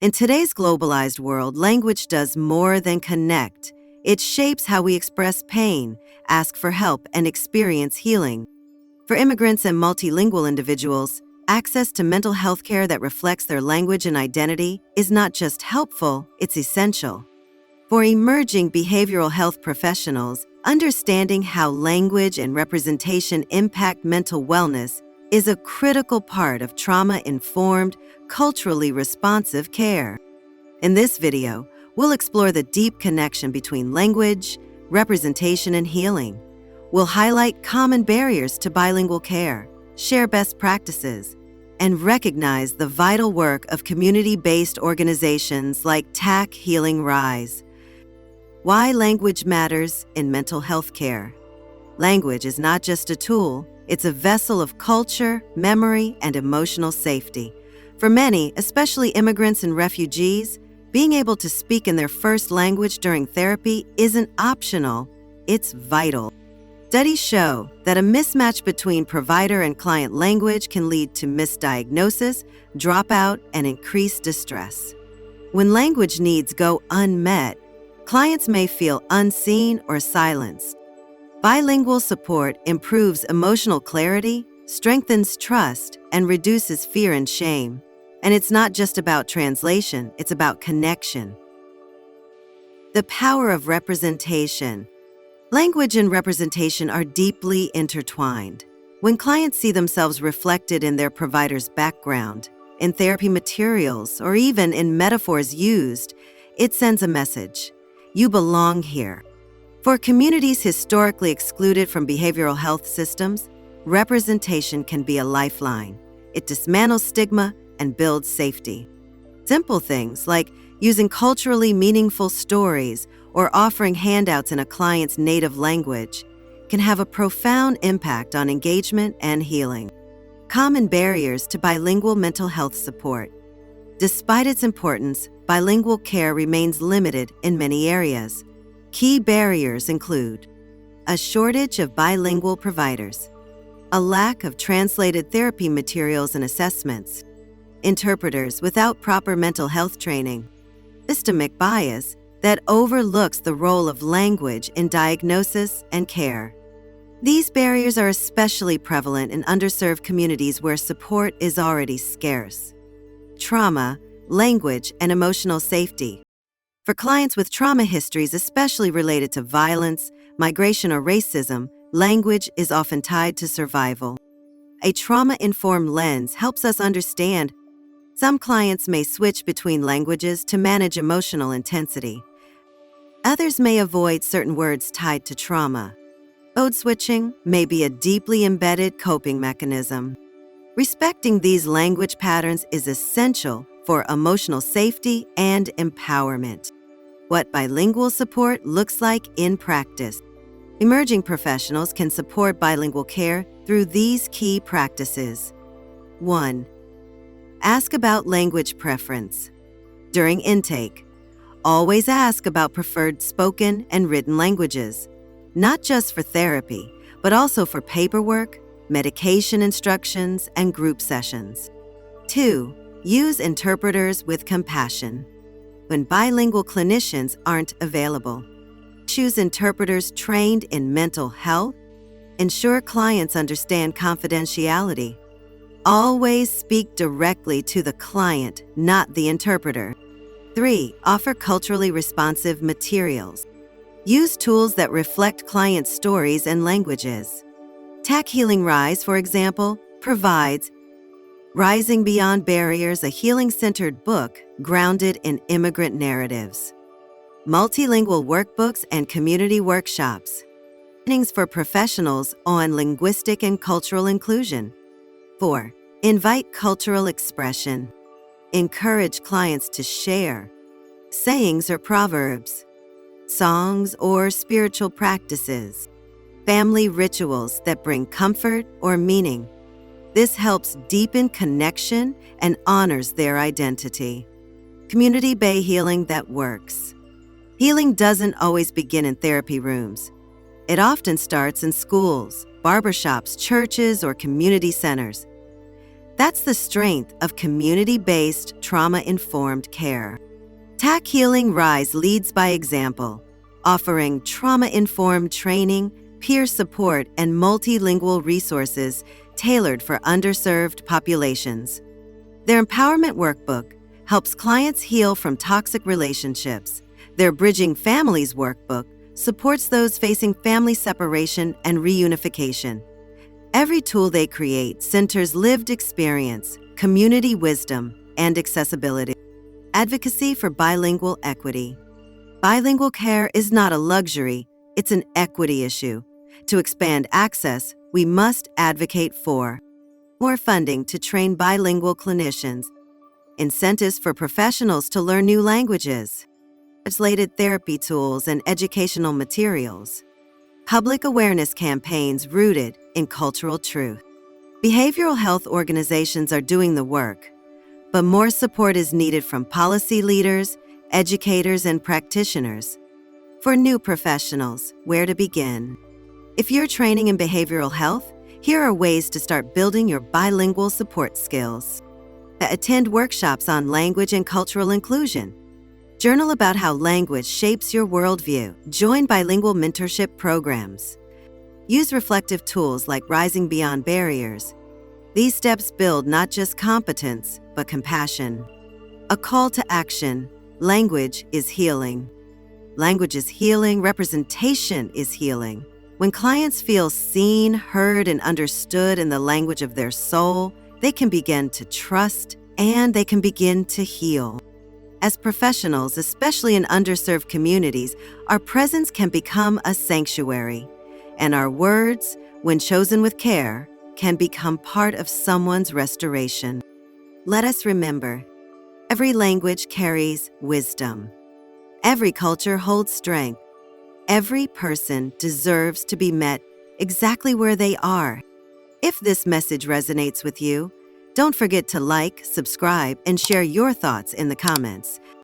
In today's globalized world, language does more than connect. It shapes how we express pain, ask for help, and experience healing. For immigrants and multilingual individuals, access to mental health care that reflects their language and identity is not just helpful, it's essential. For emerging behavioral health professionals, understanding how language and representation impact mental wellness is a critical part of trauma-informed, culturally responsive care. In this video, we'll explore the deep connection between language, representation, and healing. We'll highlight common barriers to bilingual care, share best practices, and recognize the vital work of community-based organizations like TAC Healing Rise. Why language matters in mental health care. Language is not just a tool, it's a vessel of culture, memory, and emotional safety. For many, especially immigrants and refugees, being able to speak in their first language during therapy isn't optional, it's vital. Studies show that a mismatch between provider and client language can lead to misdiagnosis, dropout, and increased distress. When language needs go unmet, clients may feel unseen or silenced. Bilingual support improves emotional clarity, strengthens trust, and reduces fear and shame. And it's not just about translation, it's about connection. The power of representation. Language and representation are deeply intertwined. When clients see themselves reflected in their provider's background, in therapy materials, or even in metaphors used, it sends a message. You belong here. For communities historically excluded from behavioral health systems, representation can be a lifeline. It dismantles stigma and builds safety. Simple things like using culturally meaningful stories or offering handouts in a client's native language can have a profound impact on engagement and healing. Common barriers to bilingual mental health support. Despite its importance, bilingual care remains limited in many areas. Key barriers include a shortage of bilingual providers, a lack of translated therapy materials and assessments, interpreters without proper mental health training, systemic bias that overlooks the role of language in diagnosis and care. These barriers are especially prevalent in underserved communities where support is already scarce. Trauma, language, and emotional safety. For clients with trauma histories, especially related to violence, migration, or racism, language is often tied to survival. A trauma-informed lens helps us understand some clients may switch between languages to manage emotional intensity. Others may avoid certain words tied to trauma. Code switching may be a deeply embedded coping mechanism. Respecting these language patterns is essential for emotional safety and empowerment. What bilingual support looks like in practice. Emerging professionals can support bilingual care through these key practices. 1. Ask about language preference. During intake, always ask about preferred spoken and written languages, not just for therapy, but also for paperwork, medication instructions, and group sessions. 2. Use interpreters with compassion. When bilingual clinicians aren't available, choose interpreters trained in mental health. Ensure clients understand confidentiality. Always speak directly to the client, not the interpreter. 3. Offer culturally responsive materials. Use tools that reflect client stories and languages. TAC Healing Rise, for example, provides Rising Beyond Barriers, a healing-centered book grounded in immigrant narratives. Multilingual workbooks and community workshops. Trainings for professionals on linguistic and cultural inclusion. 4. Invite cultural expression. Encourage clients to share sayings or proverbs, songs or spiritual practices, family rituals that bring comfort or meaning. This helps deepen connection and honors their identity. Community-based healing that works. Healing doesn't always begin in therapy rooms. It often starts in schools, barbershops, churches, or community centers. That's the strength of community-based, trauma-informed care. TAC Healing Rise leads by example, offering trauma-informed training, peer support, and multilingual resources tailored for underserved populations. Their Empowerment Workbook helps clients heal from toxic relationships. Their Bridging Families Workbook supports those facing family separation and reunification. Every tool they create centers lived experience, community wisdom, and accessibility. Advocacy for bilingual equity. Bilingual care is not a luxury, it's an equity issue. To expand access, we must advocate for more funding to train bilingual clinicians, incentives for professionals to learn new languages, translated therapy tools and educational materials, public awareness campaigns rooted in cultural truth. Behavioral health organizations are doing the work, but more support is needed from policy leaders, educators, and practitioners. For new professionals, where to begin? If you're training in behavioral health, here are ways to start building your bilingual support skills. Attend workshops on language and cultural inclusion. Journal about how language shapes your worldview. Join bilingual mentorship programs. Use reflective tools like Rising Beyond Barriers. These steps build not just competence, but compassion. A call to action. Language is healing. Language is healing. Representation is healing. When clients feel seen, heard, and understood in the language of their soul, they can begin to trust and they can begin to heal. As professionals, especially in underserved communities, our presence can become a sanctuary, and our words, when chosen with care, can become part of someone's restoration. Let us remember, every language carries wisdom. Every culture holds strength. Every person deserves to be met exactly where they are. If this message resonates with you, don't forget to like, subscribe, and share your thoughts in the comments.